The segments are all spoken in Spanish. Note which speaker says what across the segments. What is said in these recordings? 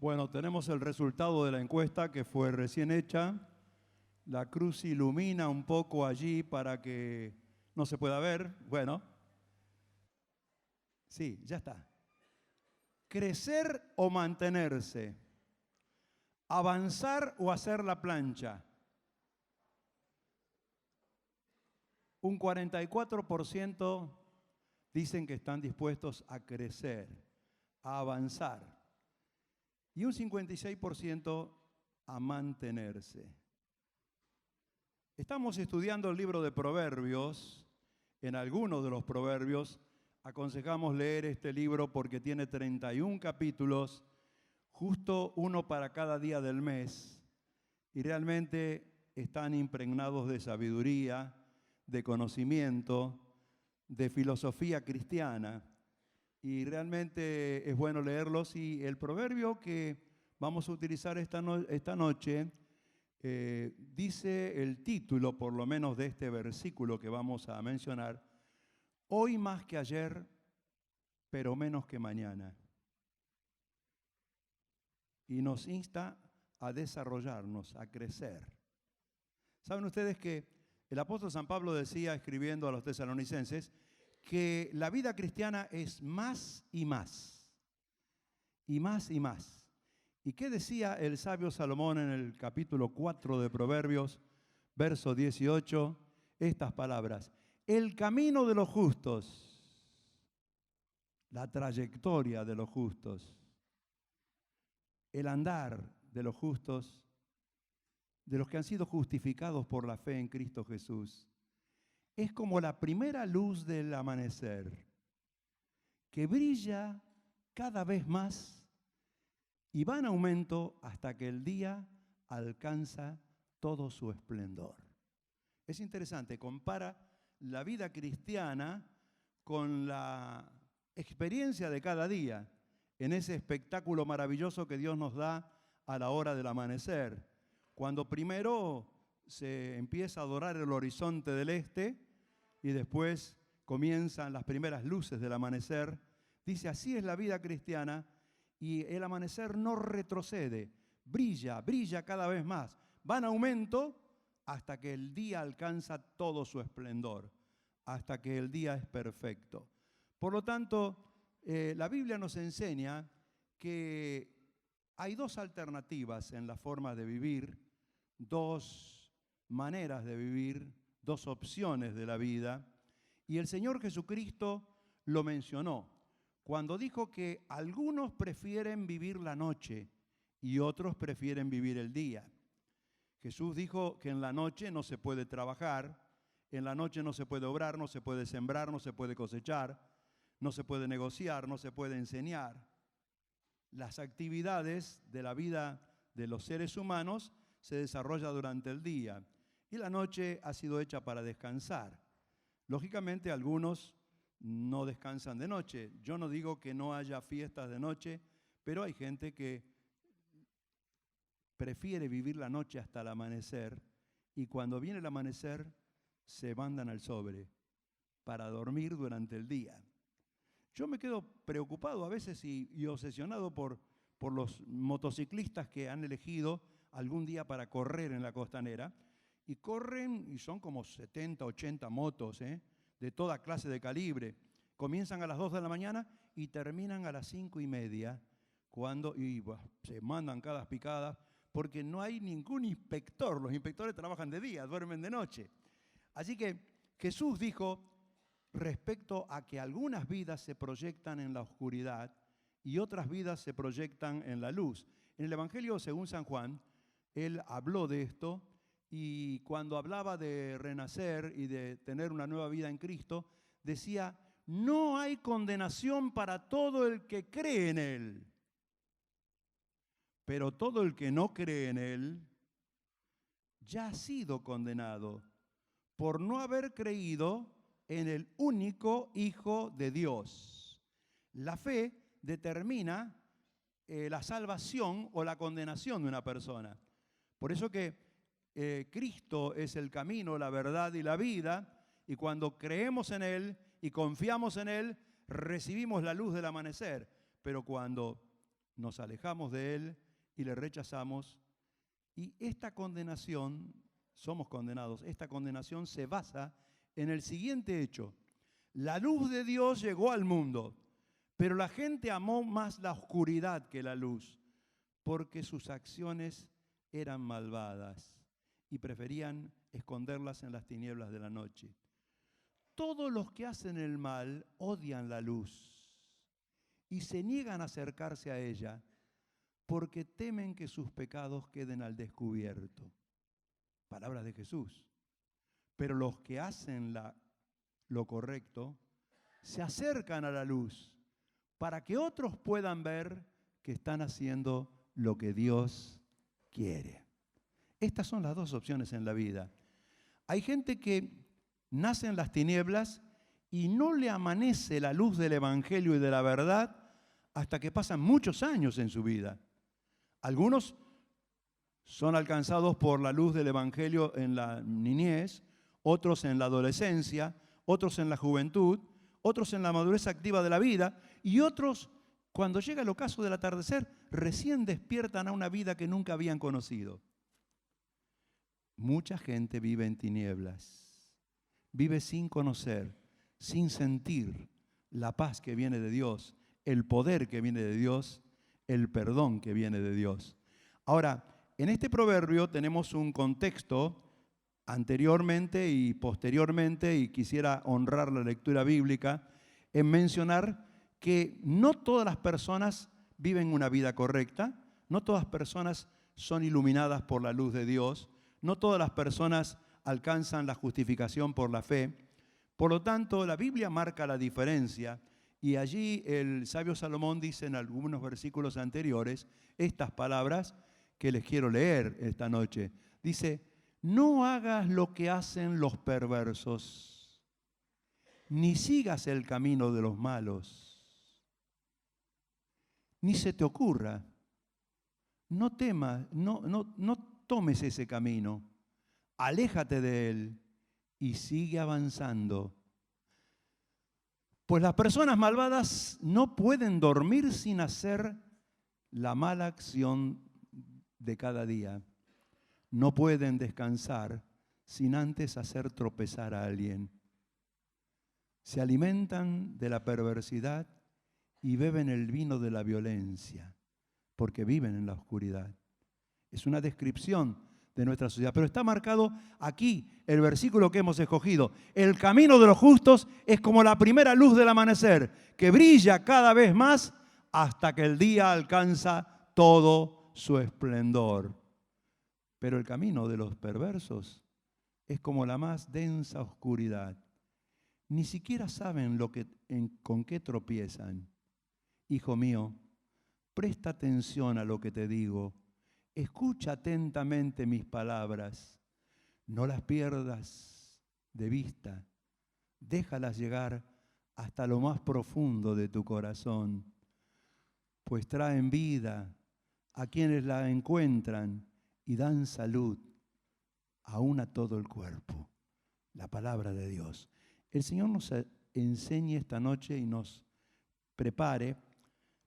Speaker 1: Bueno, tenemos el resultado de la encuesta que fue recién hecha. La cruz ilumina un poco allí para que no se pueda ver. Bueno, sí, ya está. Crecer o mantenerse. Avanzar o hacer la plancha. Un 44% dicen que están dispuestos a crecer, a avanzar. Y un 56% a mantenerse. Estamos estudiando el libro de Proverbios. En algunos de los proverbios aconsejamos leer este libro porque tiene 31 capítulos, justo uno para cada día del mes, y realmente están impregnados de sabiduría, de conocimiento, de filosofía cristiana, y realmente es bueno leerlos. Y el proverbio que vamos a utilizar esta noche dice el título, por lo menos de este versículo que vamos a mencionar: hoy más que ayer, pero menos que mañana. Y nos insta a desarrollarnos, a crecer. ¿Saben ustedes que el apóstol San Pablo decía, escribiendo a los tesalonicenses, que la vida cristiana es más y más, y más y más? ¿Y qué decía el sabio Salomón en el capítulo 4 de Proverbios, verso 18? Estas palabras: el camino de los justos, la trayectoria de los justos, el andar de los justos, de los que han sido justificados por la fe en Cristo Jesús, es como la primera luz del amanecer, que brilla cada vez más y va en aumento hasta que el día alcanza todo su esplendor. Es interesante, compara la vida cristiana con la experiencia de cada día en ese espectáculo maravilloso que Dios nos da a la hora del amanecer, cuando primero se empieza a adorar el horizonte del este y después comienzan las primeras luces del amanecer. Dice, así es la vida cristiana, y el amanecer no retrocede, brilla, brilla cada vez más, va en aumento hasta que el día alcanza todo su esplendor, hasta que el día es perfecto. Por lo tanto, la Biblia nos enseña que hay dos alternativas en la forma de vivir, dos maneras de vivir, dos opciones de la vida, y el Señor Jesucristo lo mencionó cuando dijo que algunos prefieren vivir la noche y otros prefieren vivir el día. Jesús dijo que en la noche no se puede trabajar, en la noche no se puede obrar, no se puede sembrar, no se puede cosechar, no se puede negociar, no se puede enseñar. Las actividades de la vida de los seres humanos se desarrollan durante el día y la noche ha sido hecha para descansar. Lógicamente, algunos no descansan de noche. Yo no digo que no haya fiestas de noche, pero hay gente que prefiere vivir la noche hasta el amanecer, y cuando viene el amanecer se mandan al sobre para dormir durante el día. Yo me quedo preocupado a veces y obsesionado por los motociclistas que han elegido algún día para correr en la costanera, y corren y son como 70, 80 motos, de toda clase de calibre. Comienzan a las 2 de la mañana y terminan a las 5:30, se mandan cada picada, porque no hay ningún inspector. Los inspectores trabajan de día, duermen de noche. Así que Jesús dijo respecto a que algunas vidas se proyectan en la oscuridad y otras vidas se proyectan en la luz. En el Evangelio según San Juan, él habló de esto, y cuando hablaba de renacer y de tener una nueva vida en Cristo, decía: no hay condenación para todo el que cree en Él, pero todo el que no cree en Él ya ha sido condenado por no haber creído en el único Hijo de Dios. La fe determina la salvación o la condenación de una persona. Por eso que Cristo es el camino, la verdad y la vida, y cuando creemos en Él y confiamos en Él, recibimos la luz del amanecer. Pero cuando nos alejamos de Él y le rechazamos. Y esta condenación, somos condenados, esta condenación se basa en el siguiente hecho. La luz de Dios llegó al mundo, pero la gente amó más la oscuridad que la luz, porque sus acciones eran malvadas y preferían esconderlas en las tinieblas de la noche. Todos los que hacen el mal odian la luz y se niegan a acercarse a ella porque temen que sus pecados queden al descubierto. Palabras de Jesús. Pero los que hacen lo correcto se acercan a la luz para que otros puedan ver que están haciendo lo que Dios quiere. Estas son las dos opciones en la vida. Hay gente que nace en las tinieblas y no le amanece la luz del Evangelio y de la verdad hasta que pasan muchos años en su vida. Algunos son alcanzados por la luz del Evangelio en la niñez, otros en la adolescencia, otros en la juventud, otros en la madurez activa de la vida y otros, cuando llega el ocaso del atardecer, recién despiertan a una vida que nunca habían conocido. Mucha gente vive en tinieblas, vive sin conocer, sin sentir la paz que viene de Dios, el poder que viene de Dios, el perdón que viene de Dios. Ahora, en este proverbio tenemos un contexto anteriormente y posteriormente, y quisiera honrar la lectura bíblica, en mencionar que no todas las personas viven una vida correcta, no todas las personas son iluminadas por la luz de Dios, no todas las personas alcanzan la justificación por la fe. Por lo tanto, la Biblia marca la diferencia y allí el sabio Salomón dice en algunos versículos anteriores estas palabras que les quiero leer esta noche. Dice, no hagas lo que hacen los perversos, ni sigas el camino de los malos, ni se te ocurra, no temas, no tomes ese camino, aléjate de él y sigue avanzando. Pues las personas malvadas no pueden dormir sin hacer la mala acción de cada día. No pueden descansar sin antes hacer tropezar a alguien. Se alimentan de la perversidad y beben el vino de la violencia, porque viven en la oscuridad. Es una descripción de nuestra sociedad, pero está marcado aquí el versículo que hemos escogido. El camino de los justos es como la primera luz del amanecer, que brilla cada vez más hasta que el día alcanza todo su esplendor. Pero el camino de los perversos es como la más densa oscuridad. Ni siquiera saben con qué tropiezan. Hijo mío, presta atención a lo que te digo. Escucha atentamente mis palabras. No las pierdas de vista. Déjalas llegar hasta lo más profundo de tu corazón, pues traen vida a quienes la encuentran y dan salud aún a todo el cuerpo. La palabra de Dios. El Señor nos enseñe esta noche y nos prepare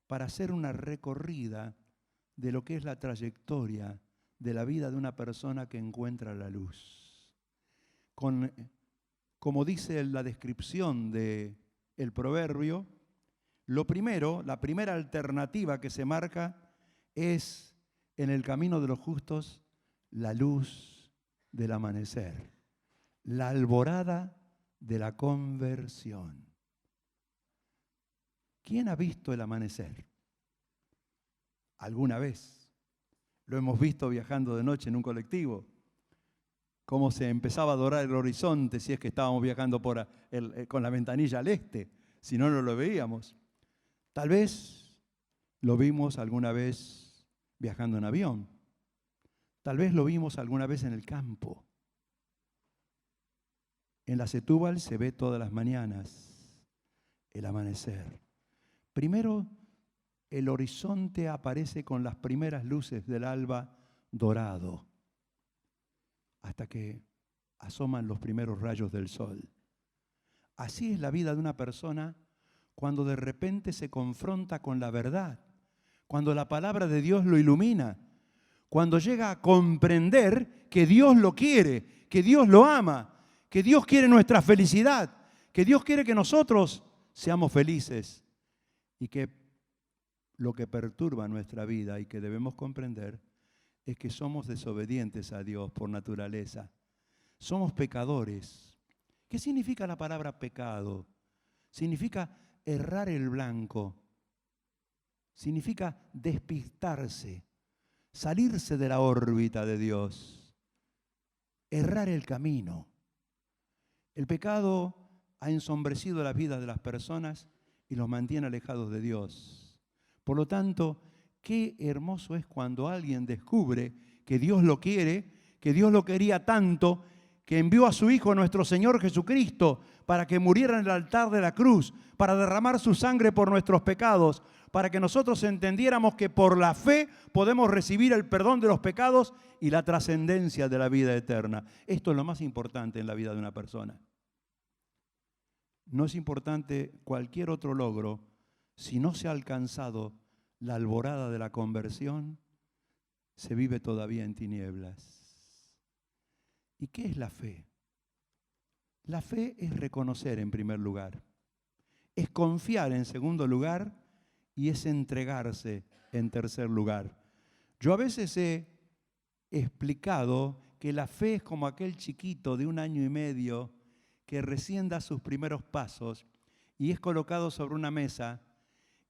Speaker 1: para hacer una recorrida de lo que es la trayectoria de la vida de una persona que encuentra la luz. Como dice la descripción del proverbio, la primera alternativa que se marca es en el camino de los justos la luz del amanecer, la alborada de la conversión. ¿Quién ha visto el amanecer? ¿Alguna vez? Lo hemos visto viajando de noche en un colectivo, cómo se empezaba a dorar el horizonte si es que estábamos viajando con la ventanilla al este, si no, no lo veíamos. Tal vez lo vimos alguna vez viajando en avión, tal vez lo vimos alguna vez en el campo. En la Setúbal se ve todas las mañanas el amanecer. Primero, el horizonte aparece con las primeras luces del alba dorado, hasta que asoman los primeros rayos del sol. Así es la vida de una persona cuando de repente se confronta con la verdad, cuando la palabra de Dios lo ilumina, cuando llega a comprender que Dios lo quiere, que Dios lo ama, que Dios quiere nuestra felicidad, que Dios quiere que nosotros seamos felices y que lo que perturba nuestra vida y que debemos comprender es que somos desobedientes a Dios por naturaleza. Somos pecadores. ¿Qué significa la palabra pecado? Significa errar el blanco. Significa despistarse, salirse de la órbita de Dios, errar el camino. El pecado ha ensombrecido la vida de las personas y los mantiene alejados de Dios. Por lo tanto, qué hermoso es cuando alguien descubre que Dios lo quiere, que Dios lo quería tanto, que envió a su Hijo, nuestro Señor Jesucristo, para que muriera en el altar de la cruz, para derramar su sangre por nuestros pecados, para que nosotros entendiéramos que por la fe podemos recibir el perdón de los pecados y la trascendencia de la vida eterna. Esto es lo más importante en la vida de una persona. No es importante cualquier otro logro si no se ha alcanzado la alborada de la conversión, se vive todavía en tinieblas. ¿Y qué es la fe? La fe es reconocer en primer lugar, es confiar en segundo lugar y es entregarse en tercer lugar. Yo a veces he explicado que la fe es como aquel chiquito de 1 año y medio que recién da sus primeros pasos y es colocado sobre una mesa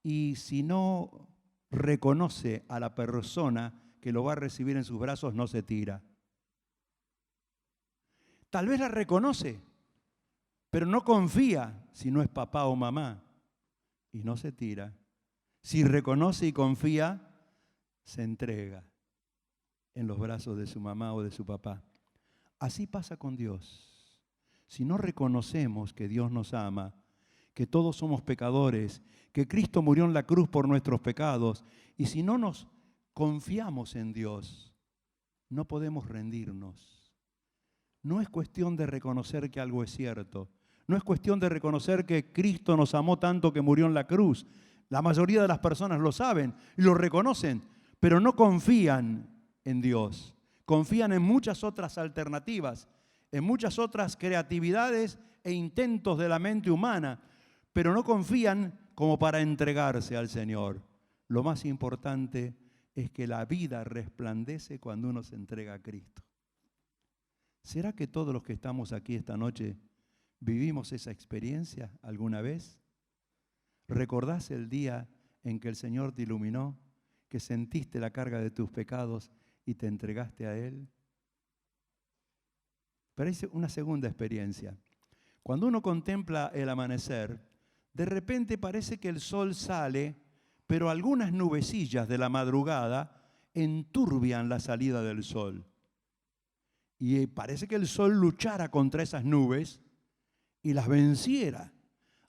Speaker 1: y si no reconoce a la persona que lo va a recibir en sus brazos, no se tira. Tal vez la reconoce, pero no confía si no es papá o mamá y no se tira. Si reconoce y confía, se entrega en los brazos de su mamá o de su papá. Así pasa con Dios. Si no reconocemos que Dios nos ama, que todos somos pecadores, que Cristo murió en la cruz por nuestros pecados, y si no nos confiamos en Dios, no podemos rendirnos. No es cuestión de reconocer que algo es cierto. No es cuestión de reconocer que Cristo nos amó tanto que murió en la cruz. La mayoría de las personas lo saben y lo reconocen, pero no confían en Dios. Confían en muchas otras alternativas, en muchas otras creatividades e intentos de la mente humana, pero no confían como para entregarse al Señor. Lo más importante es que la vida resplandece cuando uno se entrega a Cristo. ¿Será que todos los que estamos aquí esta noche vivimos esa experiencia alguna vez? ¿Recordás el día en que el Señor te iluminó, que sentiste la carga de tus pecados y te entregaste a Él? Pero hay una segunda experiencia. Cuando uno contempla el amanecer, de repente parece que el sol sale, pero algunas nubecillas de la madrugada enturbian la salida del sol. Y parece que el sol luchara contra esas nubes y las venciera.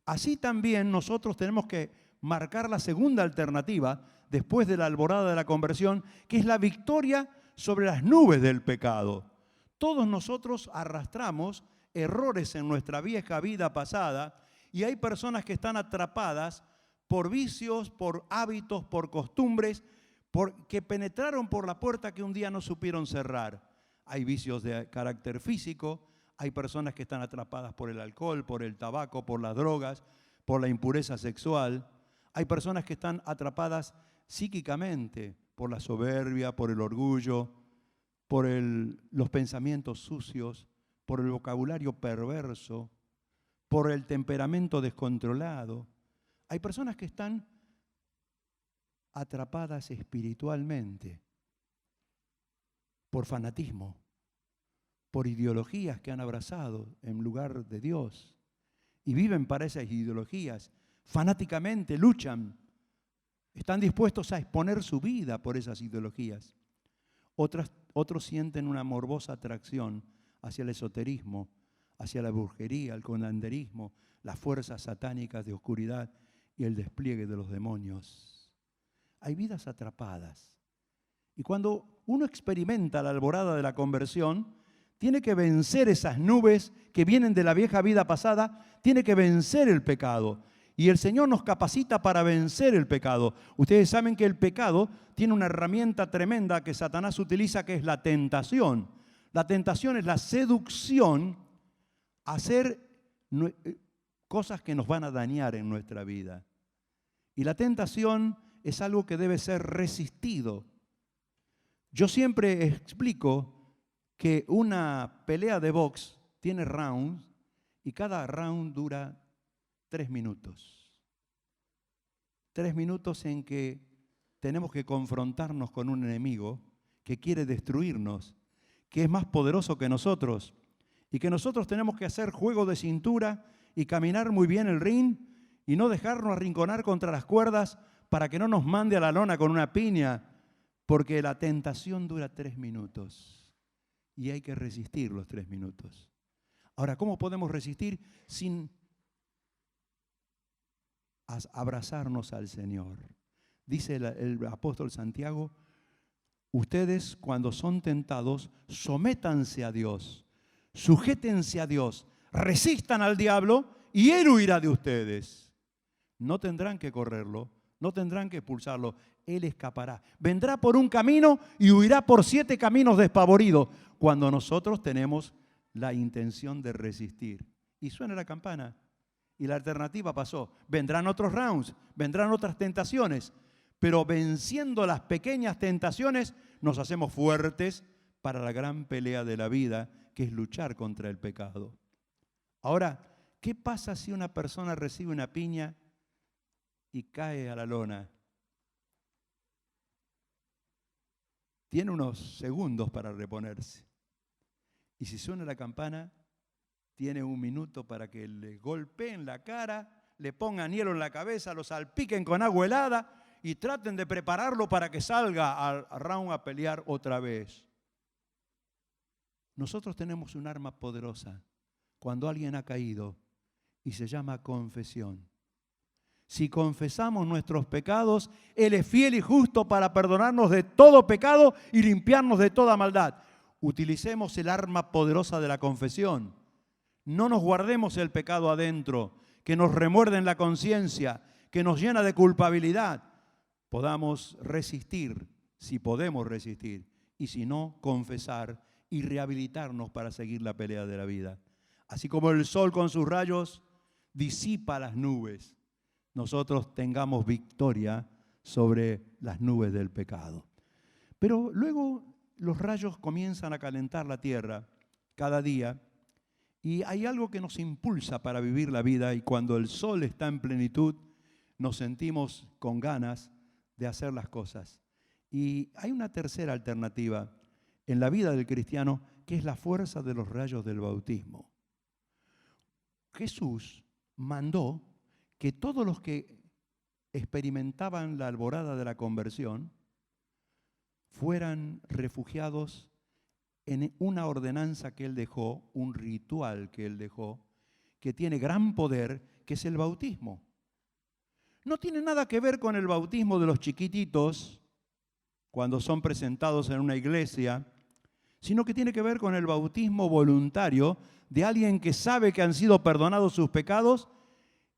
Speaker 1: Así también nosotros tenemos que marcar la segunda alternativa después de la alborada de la conversión, que es la victoria sobre las nubes del pecado. Todos nosotros arrastramos errores en nuestra vieja vida pasada y hay personas que están atrapadas por vicios, por hábitos, por costumbres, que penetraron por la puerta que un día no supieron cerrar. Hay vicios de carácter físico, hay personas que están atrapadas por el alcohol, por el tabaco, por las drogas, por la impureza sexual. Hay personas que están atrapadas psíquicamente por la soberbia, por el orgullo, por los pensamientos sucios, por el vocabulario perverso, por el temperamento descontrolado. Hay personas que están atrapadas espiritualmente por fanatismo, por ideologías que han abrazado en lugar de Dios y viven para esas ideologías, fanáticamente luchan, están dispuestos a exponer su vida por esas ideologías. Otros sienten una morbosa atracción hacia el esoterismo, hacia la brujería, el curanderismo, las fuerzas satánicas de oscuridad y el despliegue de los demonios. Hay vidas atrapadas. Y cuando uno experimenta la alborada de la conversión, tiene que vencer esas nubes que vienen de la vieja vida pasada, tiene que vencer el pecado. Y el Señor nos capacita para vencer el pecado. Ustedes saben que el pecado tiene una herramienta tremenda que Satanás utiliza, que es la tentación. La tentación es la seducción a hacer cosas que nos van a dañar en nuestra vida. Y la tentación es algo que debe ser resistido. Yo siempre explico que una pelea de box tiene rounds y cada round dura 3 minutos. 3 minutos en que tenemos que confrontarnos con un enemigo que quiere destruirnos, que es más poderoso que nosotros y que nosotros tenemos que hacer juego de cintura y caminar muy bien el ring y no dejarnos arrinconar contra las cuerdas para que no nos mande a la lona con una piña, porque la tentación dura 3 minutos y hay que resistir los 3 minutos. Ahora, ¿cómo podemos resistir sin abrazarnos al Señor? Dice el apóstol Santiago, ustedes cuando son tentados, sométanse a Dios, sujétense a Dios, resistan al diablo y él huirá de ustedes. No tendrán que correrlo, no tendrán que expulsarlo, él escapará. Vendrá por un camino y huirá por 7 caminos despavorido, cuando nosotros tenemos la intención de resistir. Y suena la campana y la alternativa pasó. Vendrán otros rounds, vendrán otras tentaciones, pero venciendo las pequeñas tentaciones nos hacemos fuertes para la gran pelea de la vida, que es luchar contra el pecado. Ahora, ¿qué pasa si una persona recibe una piña y cae a la lona? Tiene unos segundos para reponerse. Y si suena la campana, tiene 1 minuto para que le golpeen la cara, le pongan hielo en la cabeza, lo salpiquen con agua helada y traten de prepararlo para que salga al round a pelear otra vez. Nosotros tenemos un arma poderosa cuando alguien ha caído y se llama confesión. Si confesamos nuestros pecados, Él es fiel y justo para perdonarnos de todo pecado y limpiarnos de toda maldad. Utilicemos el arma poderosa de la confesión. No nos guardemos el pecado adentro, que nos remuerde en la conciencia, que nos llena de culpabilidad. Podamos resistir, si podemos resistir, y si no, confesar y rehabilitarnos para seguir la pelea de la vida. Así como el sol con sus rayos disipa las nubes, nosotros tengamos victoria sobre las nubes del pecado. Pero luego los rayos comienzan a calentar la tierra cada día y hay algo que nos impulsa para vivir la vida, y cuando el sol está en plenitud nos sentimos con ganas de hacer las cosas. Y hay una tercera alternativa en la vida del cristiano, que es la fuerza de los rayos del bautismo. Jesús mandó que todos los que experimentaban la alborada de la conversión fueran refugiados en una ordenanza que Él dejó, un ritual que Él dejó, que tiene gran poder, que es el bautismo. No tiene nada que ver con el bautismo de los chiquititos cuando son presentados en una iglesia, sino que tiene que ver con el bautismo voluntario de alguien que sabe que han sido perdonados sus pecados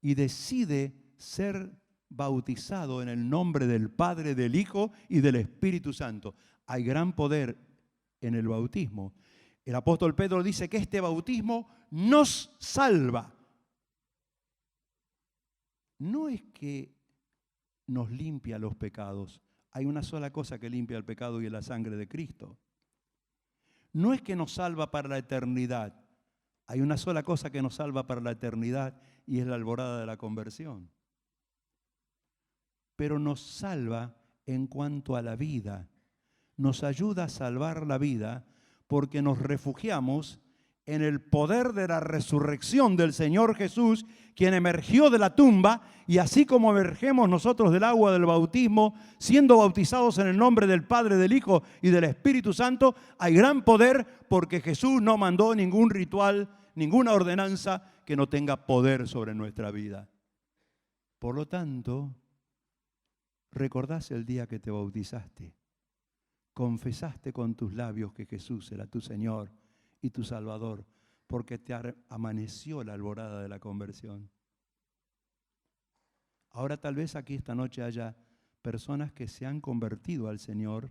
Speaker 1: y decide ser bautizado en el nombre del Padre, del Hijo y del Espíritu Santo. Hay gran poder en el bautismo. El apóstol Pedro dice que este bautismo nos salva. No es que nos limpia los pecados. Hay una sola cosa que limpia el pecado y es la sangre de Cristo. No es que nos salva para la eternidad. Hay una sola cosa que nos salva para la eternidad y es la alborada de la conversión. Pero nos salva en cuanto a la vida. Nos ayuda a salvar la vida porque nos refugiamos en el poder de la resurrección del Señor Jesús, quien emergió de la tumba, y así como emergemos nosotros del agua del bautismo, siendo bautizados en el nombre del Padre, del Hijo y del Espíritu Santo, hay gran poder porque Jesús no mandó ningún ritual, ninguna ordenanza que no tenga poder sobre nuestra vida. Por lo tanto, recordás el día que te bautizaste, confesaste con tus labios que Jesús era tu Señor y tu Salvador, porque te amaneció la alborada de la conversión. Ahora tal vez aquí esta noche haya personas que se han convertido al Señor,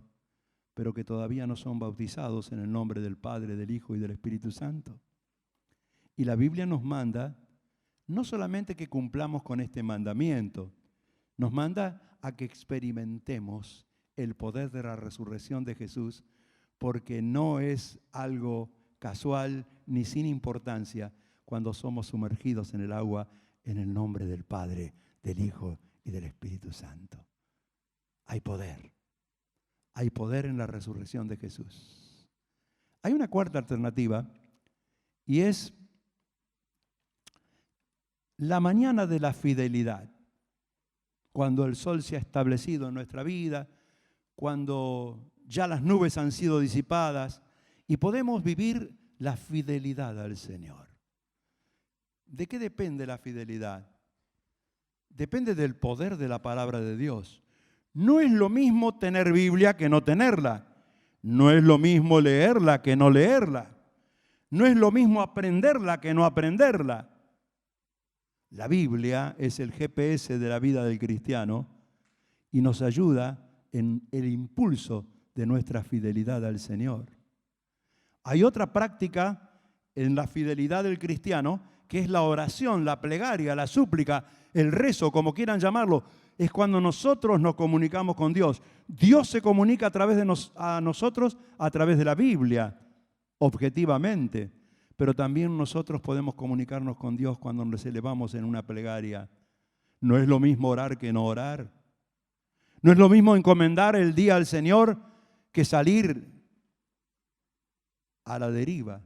Speaker 1: pero que todavía no son bautizados en el nombre del Padre, del Hijo y del Espíritu Santo. Y la Biblia nos manda no solamente que cumplamos con este mandamiento, nos manda a que experimentemos el poder de la resurrección de Jesús, porque no es algo casual ni sin importancia cuando somos sumergidos en el agua en el nombre del Padre, del Hijo y del Espíritu Santo. Hay poder en la resurrección de Jesús. Hay una cuarta alternativa y es la mañana de la fidelidad. Cuando el sol se ha establecido en nuestra vida, cuando ya las nubes han sido disipadas y podemos vivir la fidelidad al Señor. ¿De qué depende la fidelidad? Depende del poder de la palabra de Dios. No es lo mismo tener Biblia que no tenerla. No es lo mismo leerla que no leerla. No es lo mismo aprenderla que no aprenderla. La Biblia es el GPS de la vida del cristiano y nos ayuda en el impulso de nuestra fidelidad al Señor. Hay otra práctica en la fidelidad del cristiano que es la oración, la plegaria, la súplica, el rezo, como quieran llamarlo. Es cuando nosotros nos comunicamos con Dios. Dios se comunica a través de nosotros a través de la Biblia, objetivamente. Pero también nosotros podemos comunicarnos con Dios cuando nos elevamos en una plegaria. No es lo mismo orar que no orar. No es lo mismo encomendar el día al Señor que salir a la deriva.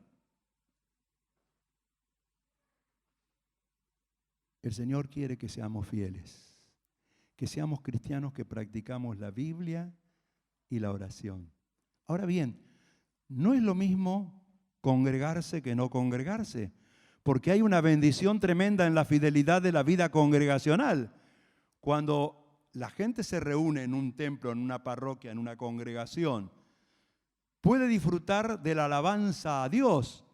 Speaker 1: El Señor quiere que seamos fieles, que seamos cristianos que practicamos la Biblia y la oración. Ahora bien, no es lo mismo congregarse que no congregarse, porque hay una bendición tremenda en la fidelidad de la vida congregacional. Cuando la gente se reúne en un templo, en una parroquia, en una congregación, puede disfrutar de la alabanza a Dios,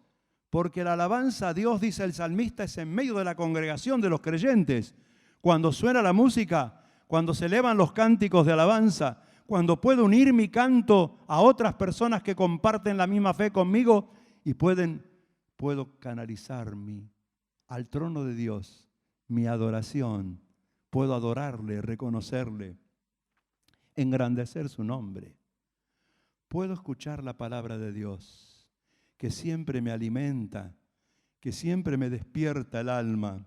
Speaker 1: porque la alabanza a Dios, dice el salmista, es en medio de la congregación de los creyentes. Cuando suena la música, cuando se elevan los cánticos de alabanza, cuando puedo unir mi canto a otras personas que comparten la misma fe conmigo y puedo canalizar al trono de Dios mi adoración. Puedo adorarle, reconocerle, engrandecer su nombre. Puedo escuchar la palabra de Dios, que siempre me alimenta, que siempre me despierta el alma.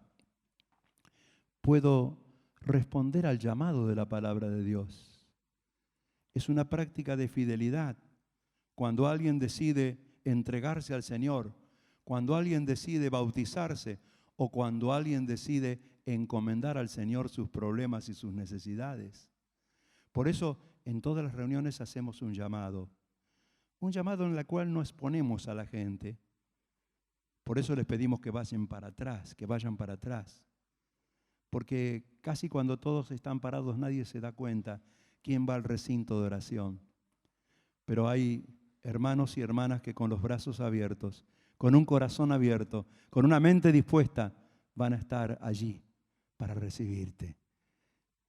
Speaker 1: Puedo responder al llamado de la palabra de Dios. Es una práctica de fidelidad. Cuando alguien decide entregarse al Señor, cuando alguien decide bautizarse o cuando alguien decide encomendar al Señor sus problemas y sus necesidades. Por eso en todas las reuniones hacemos un llamado en el cual no exponemos a la gente. Por eso les pedimos que vayan para atrás, porque casi cuando todos están parados nadie se da cuenta quién va al recinto de oración. Pero hay hermanos y hermanas que con los brazos abiertos, con un corazón abierto, con una mente dispuesta, van a estar allí para recibirte.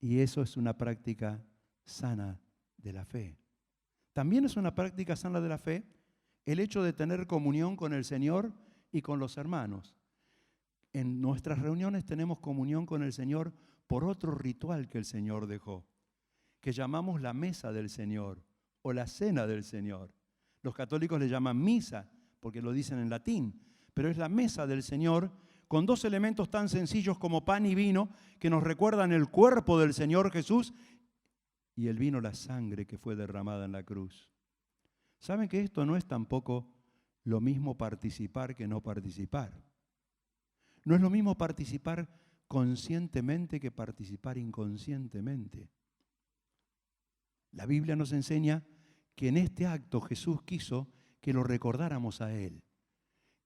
Speaker 1: Y eso es una práctica sana de la fe. También es una práctica sana de la fe el hecho de tener comunión con el Señor y con los hermanos. En nuestras reuniones tenemos comunión con el Señor por otro ritual que el Señor dejó, que llamamos la mesa del Señor o la cena del Señor. Los católicos le llaman misa porque lo dicen en latín, pero es la mesa del Señor con dos elementos tan sencillos como pan y vino que nos recuerdan el cuerpo del Señor Jesús y el vino, la sangre que fue derramada en la cruz. ¿Saben que esto no es tampoco lo mismo participar que no participar? No es lo mismo participar conscientemente que participar inconscientemente. La Biblia nos enseña que en este acto Jesús quiso que lo recordáramos a Él,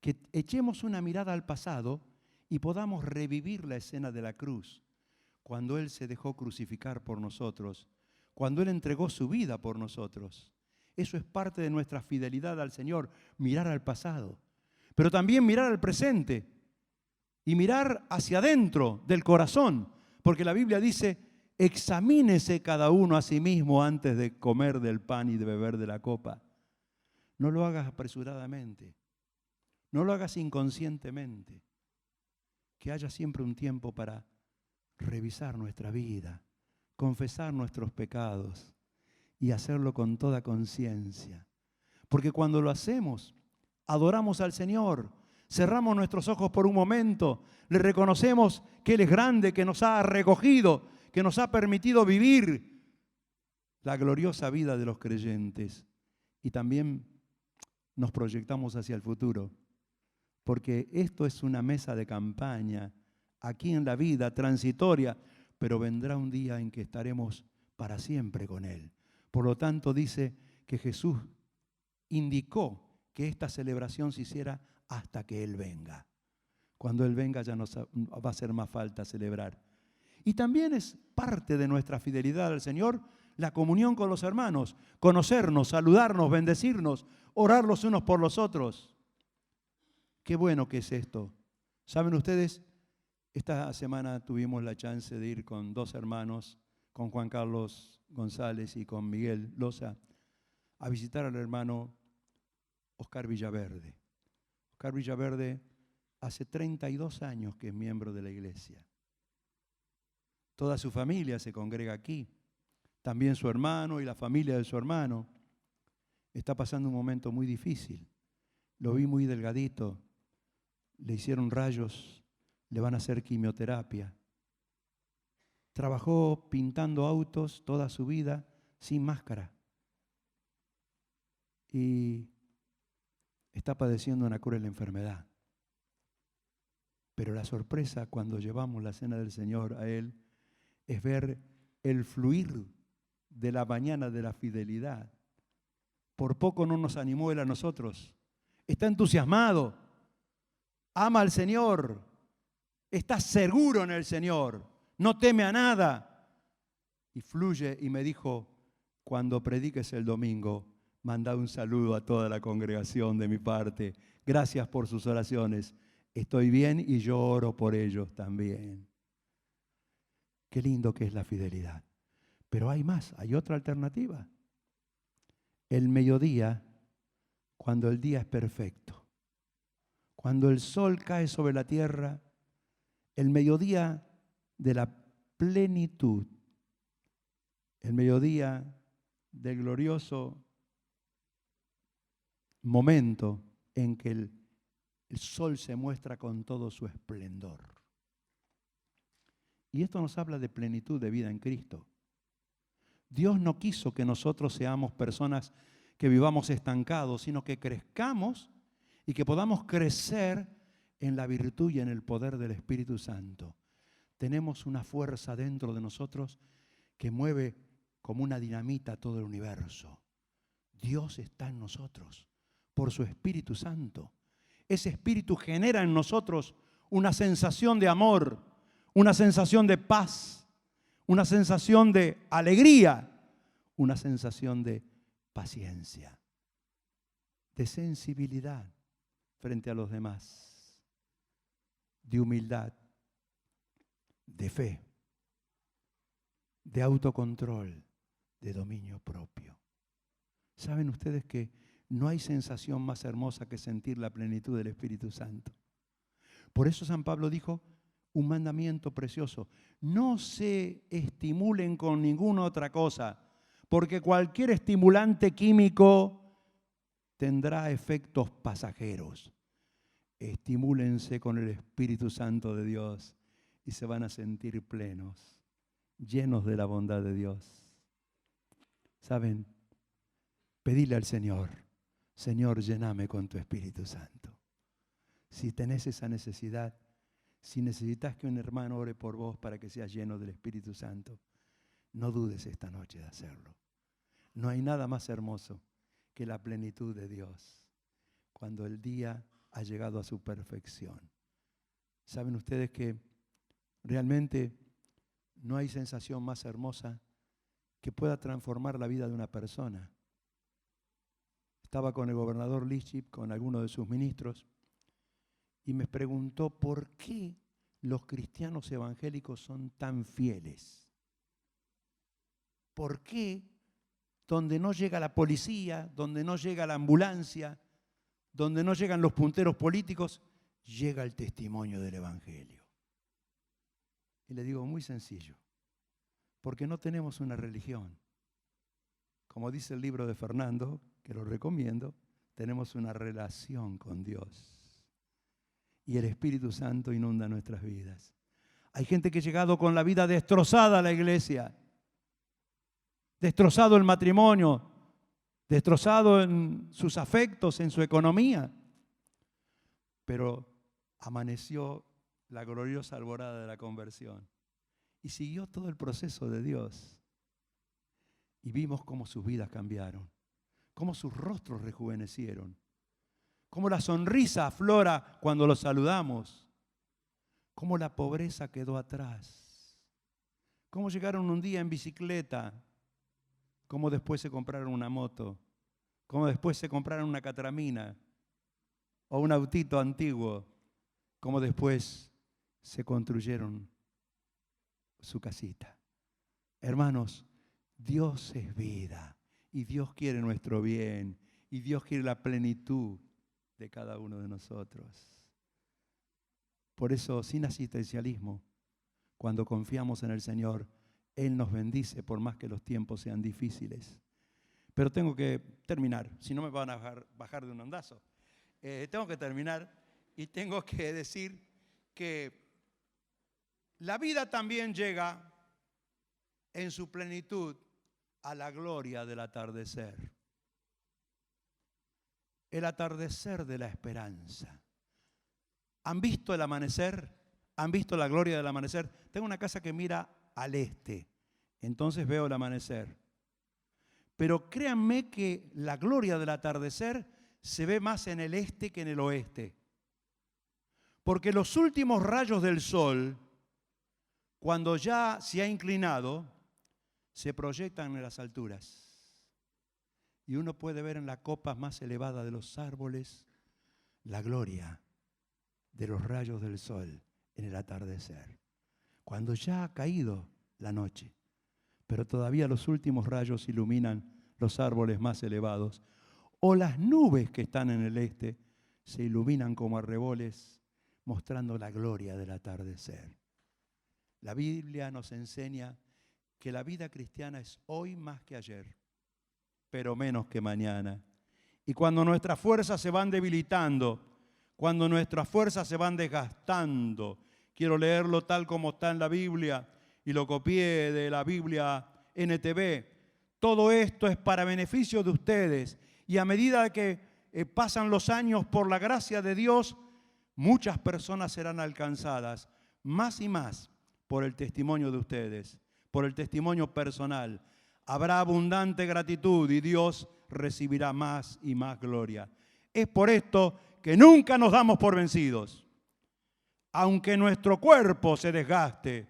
Speaker 1: que echemos una mirada al pasado y podamos revivir la escena de la cruz, cuando Él se dejó crucificar por nosotros, cuando Él entregó su vida por nosotros. Eso es parte de nuestra fidelidad al Señor, mirar al pasado, pero también mirar al presente y mirar hacia adentro del corazón Porque la Biblia dice, examínese cada uno a sí mismo antes de comer del pan y de beber de la copa. No lo hagas apresuradamente, no lo hagas inconscientemente. Que haya siempre un tiempo para revisar nuestra vida, confesar nuestros pecados y hacerlo con toda conciencia. Porque cuando lo hacemos, adoramos al Señor, cerramos nuestros ojos por un momento, le reconocemos que Él es grande, que nos ha recogido, que nos ha permitido vivir la gloriosa vida de los creyentes. Y también nos proyectamos hacia el futuro, porque esto es una mesa de campaña, aquí en la vida transitoria, pero vendrá un día en que estaremos para siempre con Él. Por lo tanto, dice que Jesús indicó que esta celebración se hiciera hasta que Él venga. Cuando Él venga ya no va a hacer más falta celebrar. Y también es parte de nuestra fidelidad al Señor la comunión con los hermanos, conocernos, saludarnos, bendecirnos, orar los unos por los otros. Qué bueno que es esto. ¿Saben ustedes? Esta semana tuvimos la chance de ir con dos hermanos, con Juan Carlos González y con Miguel Loza, a visitar al hermano Oscar Villaverde. Oscar Villaverde hace 32 años que es miembro de la iglesia. Toda su familia se congrega aquí, también su hermano y la familia de su hermano. Está pasando un momento muy difícil. Lo vi muy delgadito, le hicieron rayos, le van a hacer quimioterapia. Trabajó pintando autos toda su vida sin máscara. Y está padeciendo una cruel enfermedad. Pero la sorpresa cuando llevamos la cena del Señor a Él es ver el fluir de la mañana de la fidelidad. Por poco no nos animó Él a nosotros. Está entusiasmado, ama al Señor, está seguro en el Señor, no teme a nada. Y fluye y me dijo, cuando prediques el domingo, manda un saludo a toda la congregación de mi parte. Gracias por sus oraciones. Estoy bien y yo oro por ellos también. Qué lindo que es la fidelidad. Pero hay más, hay otra alternativa. El mediodía, cuando el día es perfecto, cuando el sol cae sobre la tierra, el mediodía de la plenitud, el mediodía del glorioso momento en que el sol se muestra con todo su esplendor. Y esto nos habla de plenitud de vida en Cristo. Dios no quiso que nosotros seamos personas que vivamos estancados, sino que crezcamos y que podamos crecer en la virtud y en el poder del Espíritu Santo. Tenemos una fuerza dentro de nosotros que mueve como una dinamita todo el universo. Dios está en nosotros por su Espíritu Santo. Ese Espíritu genera en nosotros una sensación de amor, una sensación de paz, una sensación de alegría, una sensación de paciencia, de sensibilidad frente a los demás, de humildad, de fe, de autocontrol, de dominio propio. ¿Saben ustedes que no hay sensación más hermosa que sentir la plenitud del Espíritu Santo? Por eso San Pablo dijo un mandamiento precioso: no se estimulen con ninguna otra cosa, porque cualquier estimulante químico tendrá efectos pasajeros. Estimúlense con el Espíritu Santo de Dios y se van a sentir plenos, llenos de la bondad de Dios. ¿Saben? Pedile al Señor: Señor, lléname con tu Espíritu Santo. Si tenés esa necesidad, si necesitas que un hermano ore por vos para que seas lleno del Espíritu Santo, no dudes esta noche de hacerlo. No hay nada más hermoso que la plenitud de Dios, cuando el día ha llegado a su perfección. ¿Saben ustedes que realmente no hay sensación más hermosa que pueda transformar la vida de una persona? Estaba con el gobernador Lischip, con alguno de sus ministros, y me preguntó por qué los cristianos evangélicos son tan fieles? ¿Por qué donde no llega la policía, donde no llega la ambulancia, donde no llegan los punteros políticos, llega el testimonio del Evangelio? Y le digo, muy sencillo, porque no tenemos una religión. Como dice el libro de Fernando, que lo recomiendo, tenemos una relación con Dios. Y el Espíritu Santo inunda nuestras vidas. Hay gente que ha llegado con la vida destrozada a la iglesia, destrozado el matrimonio, destrozado en sus afectos, en su economía. Pero amaneció la gloriosa alborada de la conversión y siguió todo el proceso de Dios. Y vimos cómo sus vidas cambiaron, cómo sus rostros rejuvenecieron, cómo la sonrisa aflora cuando los saludamos, cómo la pobreza quedó atrás, cómo llegaron un día en bicicleta, cómo después se compraron una moto, cómo después se compraron una catramina o un autito antiguo, cómo después se construyeron su casita. Hermanos, Dios es vida y Dios quiere nuestro bien y Dios quiere la plenitud de cada uno de nosotros. Por eso, sin asistencialismo, cuando confiamos en el Señor, Él nos bendice por más que los tiempos sean difíciles. Pero tengo que terminar, si no me van a bajar de un ondazo. Tengo que terminar y tengo que decir que la vida también llega en su plenitud a la gloria del atardecer. El atardecer de la esperanza. ¿Han visto el amanecer? ¿Han visto la gloria del amanecer? Tengo una casa que mira al este, entonces veo el amanecer. Pero créanme que la gloria del atardecer se ve más en el este que en el oeste. Porque los últimos rayos del sol, cuando ya se ha inclinado, se proyectan en las alturas. Y uno puede ver en la copa más elevada de los árboles la gloria de los rayos del sol en el atardecer. Cuando ya ha caído la noche, pero todavía los últimos rayos iluminan los árboles más elevados, o las nubes que están en el este se iluminan como arreboles, mostrando la gloria del atardecer. La Biblia nos enseña que la vida cristiana es hoy más que ayer, pero menos que mañana. Y cuando nuestras fuerzas se van debilitando, cuando nuestras fuerzas se van desgastando, quiero leerlo tal como está en la Biblia y lo copié de la Biblia NTV. Todo esto es para beneficio de ustedes y a medida que pasan los años por la gracia de Dios, muchas personas serán alcanzadas más y más por el testimonio de ustedes, por el testimonio personal. Habrá abundante gratitud y Dios recibirá más y más gloria. Es por esto que nunca nos damos por vencidos. Aunque nuestro cuerpo se desgaste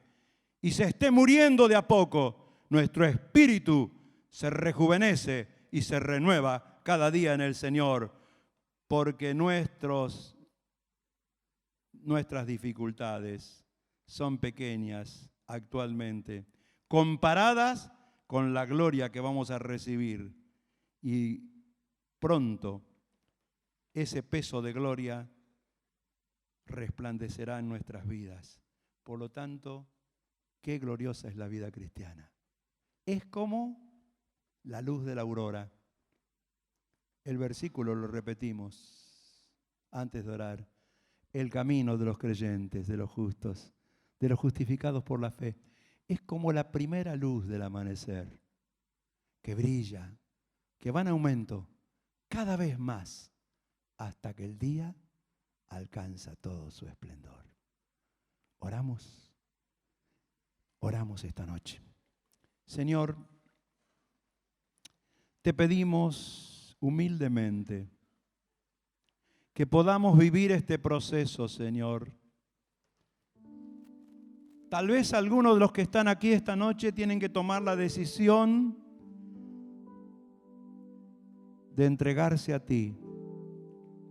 Speaker 1: y se esté muriendo de a poco, nuestro espíritu se rejuvenece y se renueva cada día en el Señor, porque nuestras dificultades son pequeñas actualmente, comparadas con la gloria que vamos a recibir. Y pronto ese peso de gloria resplandecerá en nuestras vidas. Por lo tanto, qué gloriosa es la vida cristiana. Es como la luz de la aurora. El versículo lo repetimos antes de orar. El camino de los creyentes, de los justos, de los justificados por la fe, es como la primera luz del amanecer, que brilla, que va en aumento cada vez más, hasta que el día alcanza todo su esplendor. Oramos esta noche. Señor, te pedimos humildemente que podamos vivir este proceso, Señor. Tal vez algunos de los que están aquí esta noche tienen que tomar la decisión de entregarse a ti,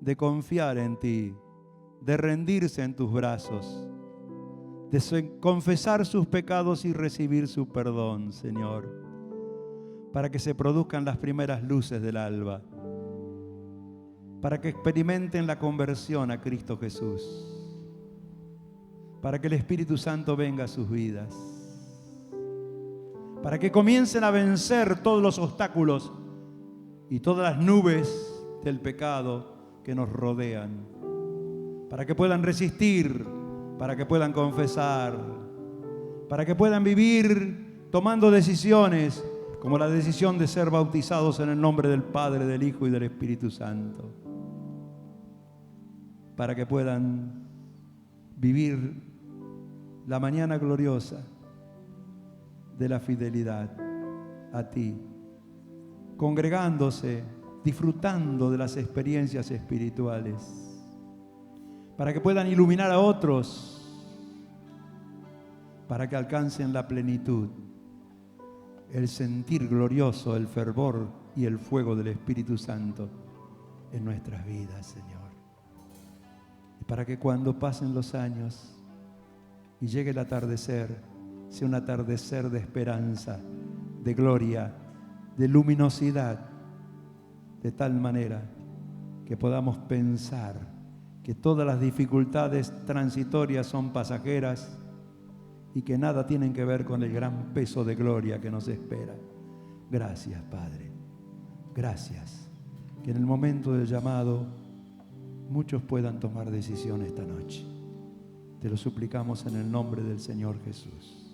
Speaker 1: de confiar en ti, de rendirse en tus brazos. de confesar sus pecados y recibir su perdón, Señor, para que se produzcan las primeras luces del alba, para que experimenten la conversión a Cristo Jesús, para que el Espíritu Santo venga a sus vidas, para que comiencen a vencer todos los obstáculos y todas las nubes del pecado que nos rodean, para que puedan resistir, para que puedan confesar, para que puedan vivir tomando decisiones como la decisión de ser bautizados en el nombre del Padre, del Hijo y del Espíritu Santo, para que puedan vivir la mañana gloriosa de la fidelidad a ti, congregándose, disfrutando de las experiencias espirituales, para que puedan iluminar a otros, para que alcancen la plenitud, el sentir glorioso, el fervor y el fuego del Espíritu Santo en nuestras vidas, Señor. Y para que cuando pasen los años y llegue el atardecer, sea un atardecer de esperanza, de gloria, de luminosidad, de tal manera que podamos pensar que todas las dificultades transitorias son pasajeras y que nada tienen que ver con el gran peso de gloria que nos espera. Gracias, Padre. Gracias. Que en el momento del llamado muchos puedan tomar decisión esta noche. Te lo suplicamos en el nombre del Señor Jesús.